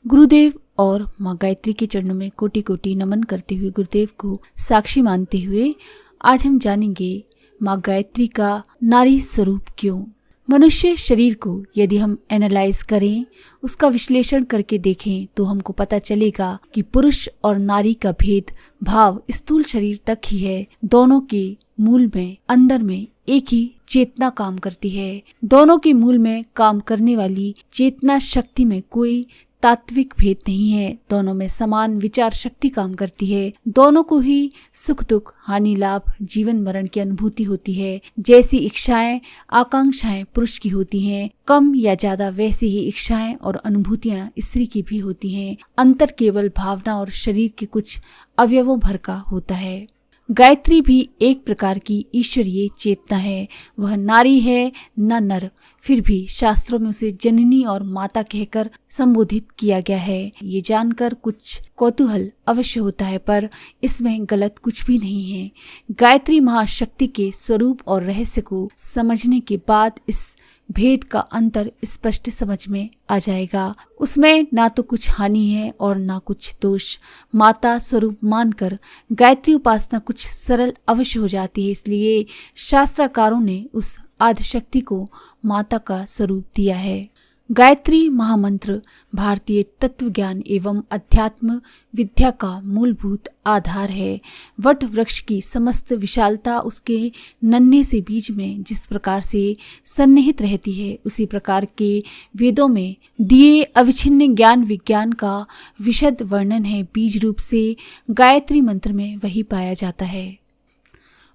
गुरुदेव और माँ गायत्री के चरणों में कोटि कोटि नमन करते हुए, गुरुदेव को साक्षी मानते हुए आज हम जानेंगे माँ गायत्री का नारी स्वरूप क्यों। मनुष्य शरीर को यदि हम एनालाइज करें, उसका विश्लेषण करके देखें तो हमको पता चलेगा कि पुरुष और नारी का भेद भाव स्थूल शरीर तक ही है। दोनों के मूल में, अंदर में एक ही चेतना काम करती है। दोनों के मूल में काम करने वाली चेतना शक्ति में कोई तात्विक भेद नहीं है। दोनों में समान विचार शक्ति काम करती है। दोनों को ही सुख दुख, हानि लाभ, जीवन मरण की अनुभूति होती है। जैसी इच्छाएं आकांक्षाएं पुरुष की होती हैं, कम या ज्यादा वैसी ही इच्छाएं और अनुभूतियां स्त्री की भी होती हैं। अंतर केवल भावना और शरीर के कुछ अवयवों भर का होता है। गायत्री भी एक प्रकार की ईश्वरीय चेतना है। वह नारी है न नर, फिर भी शास्त्रों में उसे जननी और माता कहकर संबोधित किया गया है। ये जानकर कुछ कौतूहल अवश्य होता है, पर इसमें गलत कुछ भी नहीं है। गायत्री महाशक्ति के स्वरूप और रहस्य को समझने के बाद इस भेद का अंतर स्पष्ट समझ में आ जाएगा। उसमें ना तो कुछ हानि है और ना कुछ दोष। माता स्वरूप मानकर गायत्री उपासना कुछ सरल अवश्य हो जाती है। इसलिए शास्त्रकारों ने उस आदिशक्ति को माता का स्वरूप दिया है। गायत्री महामंत्र भारतीय तत्व ज्ञान एवं अध्यात्म विद्या का मूलभूत आधार है। वट वृक्ष की समस्त विशालता उसके नन्हे से बीज में जिस प्रकार से सन्निहित रहती है, उसी प्रकार के वेदों में दिए अविच्छिन्न ज्ञान विज्ञान का विशद वर्णन है। बीज रूप से गायत्री मंत्र में वही पाया जाता है।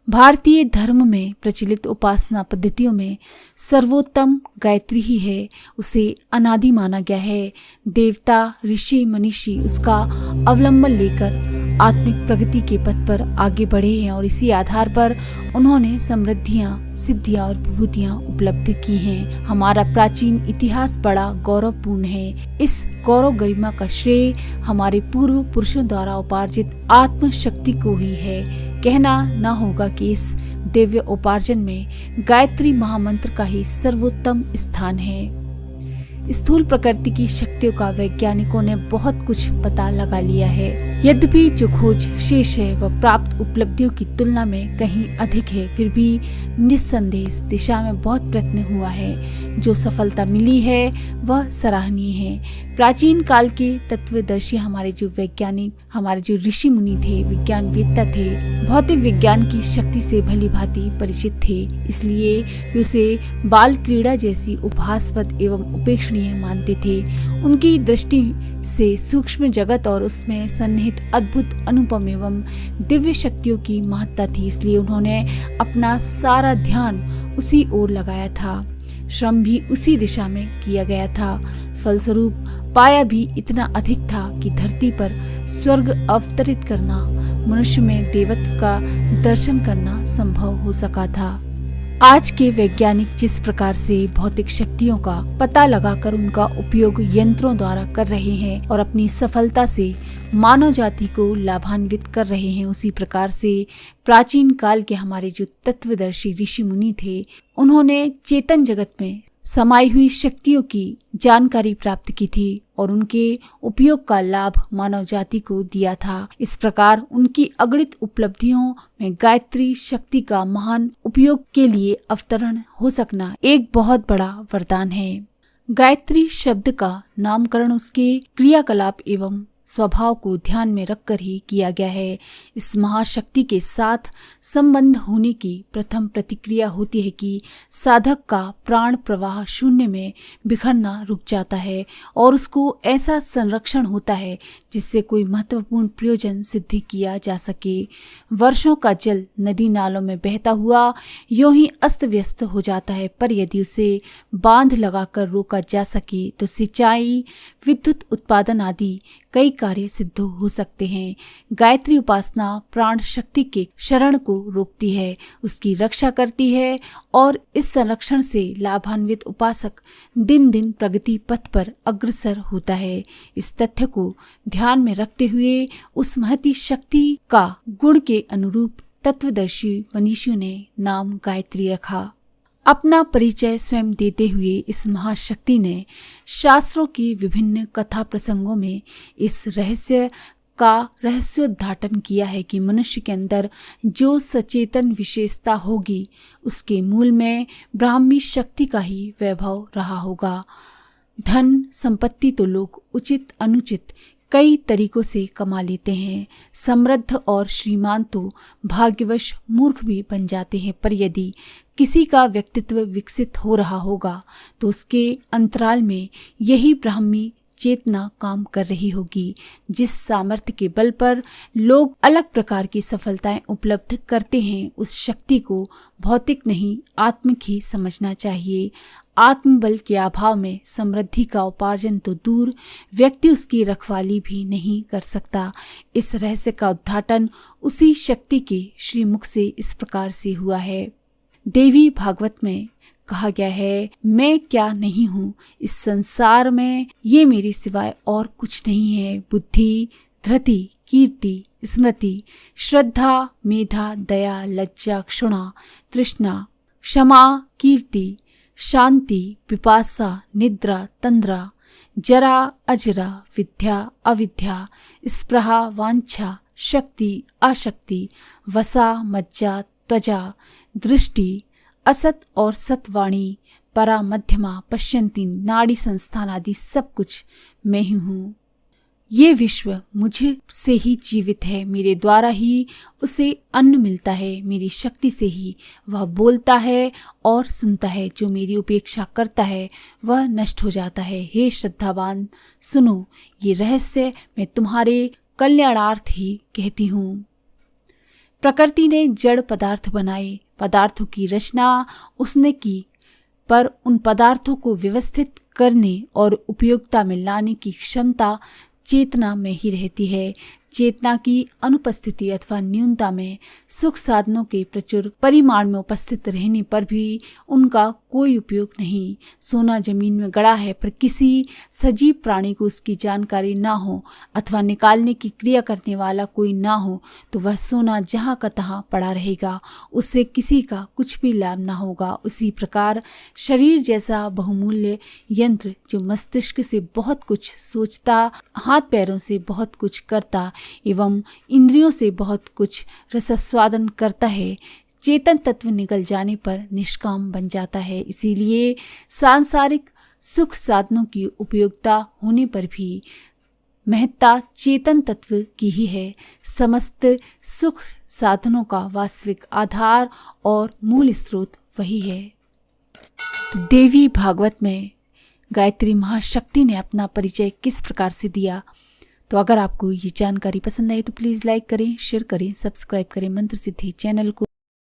भारतीय धर्म में प्रचलित उपासना पद्धतियों में सर्वोत्तम गायत्री ही है। उसे अनादि माना गया है। देवता, ऋषि, मनीषी उसका अवलंबन लेकर आत्मिक प्रगति के पथ पर आगे बढ़े हैं और इसी आधार पर उन्होंने समृद्धियां, सिद्धियां और विभूतियां उपलब्ध की हैं। हमारा प्राचीन इतिहास बड़ा गौरवपूर्ण है। इस गौरव गरिमा का श्रेय हमारे पूर्व पुरुषों द्वारा उपार्जित आत्म शक्ति को ही है। कहना न होगा कि इस दिव्य उपार्जन में गायत्री महामंत्र का ही सर्वोत्तम स्थान है। स्थूल प्रकृति की शक्तियों का वैज्ञानिकों ने बहुत कुछ पता लगा लिया है। यद्यपि जो खोज शेष है वह प्राप्त उपलब्धियों की तुलना में कहीं अधिक है, फिर भी निस्संदेह इस दिशा में बहुत प्रयत्न हुआ है। जो सफलता मिली है वह सराहनीय है। प्राचीन काल के तत्वदर्शी हमारे जो वैज्ञानिक, हमारे जो ऋषि मुनि थे, विज्ञानवेत्ता थे, भौतिक विज्ञान की शक्ति से भली भांति परिचित थे। इसलिए वे उसे बाल क्रीड़ा जैसी उपहासपद एवं उपेक्षणीय मानते थे। उनकी दृष्टि से सूक्ष्म जगत और उसमें सन्निहित अद्भुत, अनुपम एवं दिव्य शक्तियों की महत्ता थी। इसलिए उन्होंने अपना सारा ध्यान उसी ओर लगाया था। श्रम भी उसी दिशा में किया गया था। फलस्वरूप पाया भी इतना अधिक था कि धरती पर स्वर्ग अवतरित करना, मनुष्य में देवत्व का दर्शन करना संभव हो सका था। आज के वैज्ञानिक जिस प्रकार से भौतिक शक्तियों का पता लगाकर उनका उपयोग यंत्रों द्वारा कर रहे हैं और अपनी सफलता से मानव जाति को लाभान्वित कर रहे हैं, उसी प्रकार से प्राचीन काल के हमारे जो तत्वदर्शी ऋषि मुनि थे, उन्होंने चेतन जगत में समाई हुई शक्तियों की जानकारी प्राप्त की थी और उनके उपयोग का लाभ मानव जाति को दिया था। इस प्रकार उनकी अगणित उपलब्धियों में गायत्री शक्ति का महान उपयोग के लिए अवतरण हो सकना एक बहुत बड़ा वरदान है। गायत्री शब्द का नामकरण उसके क्रियाकलाप एवं स्वभाव को ध्यान में रखकर ही किया गया है। इस महाशक्ति के साथ संबंध होने की प्रथम प्रतिक्रिया होती है कि साधक का प्राण प्रवाह शून्य में बिखरना रुक जाता है और उसको ऐसा संरक्षण होता है जिससे कोई महत्वपूर्ण प्रयोजन सिद्ध किया जा सके। वर्षों का जल नदी नालों में बहता हुआ यूं ही अस्त व्यस्त हो जाता है, पर यदि उसे बांध लगाकर रोका जा सके तो सिंचाई, विद्युत उत्पादन आदि कई कार्य सिद्ध हो सकते हैं। गायत्री उपासना प्राण शक्ति के शरण को रोकती है, उसकी रक्षा करती है और इस संरक्षण से लाभान्वित उपासक दिन दिन प्रगति पथ पर अग्रसर होता है। इस तथ्य को ध्यान में रखते हुए उस महती शक्ति का गुण के अनुरूप तत्वदर्शी मनीषियों ने नाम गायत्री रखा। अपना परिचय स्वयं देते हुए इस महाशक्ति ने शास्त्रों के विभिन्न कथा प्रसंगों में इस रहस्य का रहस्योद्घाटन किया है कि मनुष्य के अंदर जो सचेतन विशेषता होगी उसके मूल में ब्राह्मी शक्ति का ही वैभव रहा होगा। धन संपत्ति तो लोग उचित अनुचित कई तरीकों से कमा लेते हैं। समृद्ध और श्रीमान तो भाग्यवश मूर्ख भी बन जाते हैं, पर यदि किसी का व्यक्तित्व विकसित हो रहा होगा तो उसके अंतराल में यही ब्राह्मी चेतना काम कर रही होगी, जिस सामर्थ्य के बल पर लोग अलग प्रकार की सफलताएं उपलब्ध करते हैं। उस शक्ति को भौतिक नहीं आत्मिक ही समझना चाहिए। आत्मबल के अभाव में समृद्धि का उपार्जन तो दूर, व्यक्ति उसकी रखवाली भी नहीं कर सकता। इस रहस्य का उद्घाटन उसी शक्ति के श्रीमुख से इस प्रकार से हुआ है। देवी भागवत में कहा गया है, मैं क्या नहीं हूँ इस संसार में, ये मेरे सिवाय और कुछ नहीं है। बुद्धि, धृति, कीर्ति, स्मृति, श्रद्धा, मेधा, दया, लज्जा, क्षुणा, तृष्णा, क्षमा, कीर्ति, शांति, पिपासा, निद्रा, तंद्रा, जरा, अजरा, विद्या, अविद्या, स्पृहा, वांछा, शक्ति, अशक्ति, वसा, मज्जा, त्वचा, दृष्टि, असत और सतवाणी, परा, मध्यमा, पश्यंती, नाड़ी संस्थान आदि सब कुछ मैं ही हूँ। ये विश्व मुझे से ही जीवित है, मेरे द्वारा ही उसे अन्न मिलता है, मेरी शक्ति से ही वह बोलता है और सुनता है। जो मेरी उपेक्षा करता है वह नष्ट हो जाता है। हे श्रद्धावान, सुनो, ये रहस्य मैं तुम्हारे कल्याणार्थ ही कहती हूँ। प्रकृति ने जड़ पदार्थ बनाए, पदार्थों की रचना उसने की, पर उन पदार्थों को व्यवस्थित करने और उपयोगिता में लाने की क्षमता चेतना में ही रहती है। चेतना की अनुपस्थिति अथवा न्यूनता में सुख साधनों के प्रचुर परिमाण में उपस्थित रहने पर भी उनका कोई उपयोग नहीं। सोना जमीन में गड़ा है, पर किसी सजीव प्राणी को उसकी जानकारी ना हो अथवा निकालने की क्रिया करने वाला कोई ना हो तो वह सोना जहाँ का तहाँ पड़ा रहेगा, उससे किसी का कुछ भी लाभ ना होगा। उसी प्रकार शरीर जैसा बहुमूल्य यंत्र जो मस्तिष्क से बहुत कुछ सोचता, हाथ पैरों से बहुत कुछ करता एवं इंद्रियों से बहुत कुछ रसास्वादन करता है, चेतन तत्व निकल जाने पर निष्काम बन जाता है। इसीलिए सांसारिक सुख साधनों की उपयोगिता होने पर भी महत्ता चेतन तत्व की ही है। समस्त सुख साधनों का वास्तविक आधार और मूल स्रोत वही है। तो देवी भागवत में गायत्री महाशक्ति ने अपना परिचय किस प्रकार से दिया। तो अगर आपको ये जानकारी पसंद आई तो प्लीज़ लाइक करें, शेयर करें, सब्सक्राइब करें मंत्र सिद्धि चैनल को।